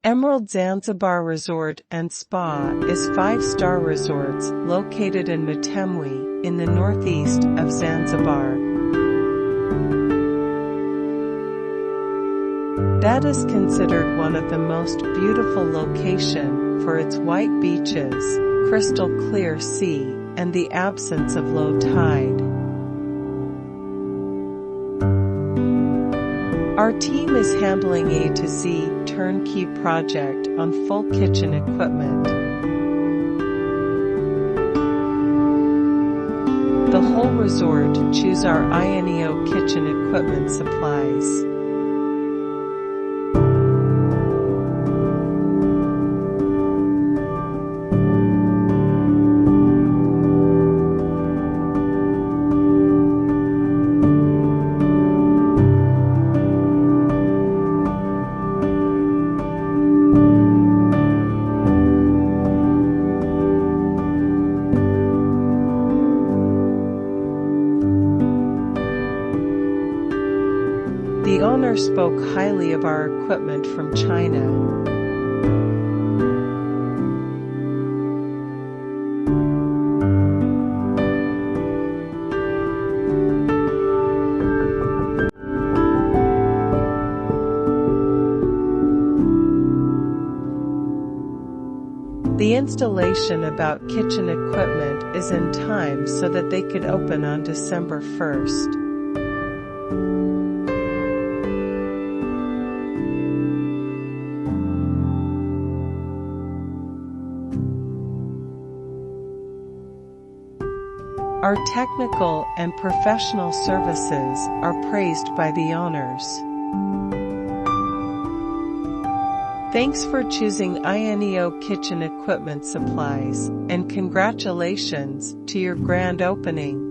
Emerald Zanzibar Resort and Spa is 5-star resorts located in Matemwe, in the northeast of Zanzibar. That is considered one of the most beautiful locations for its white beaches, crystal clear sea, and the absence of low tide. Our team is handling A to Z turnkey project on full kitchen equipment. The whole resort choose our INEO kitchen equipment supplies. The owner spoke highly of our equipment from China. The installation about kitchen equipment is in time so that they could open on December 1st. Our technical and professional services are praised by the owners. Thanks for choosing INEO Kitchen Equipment Supplies, and congratulations to your grand opening.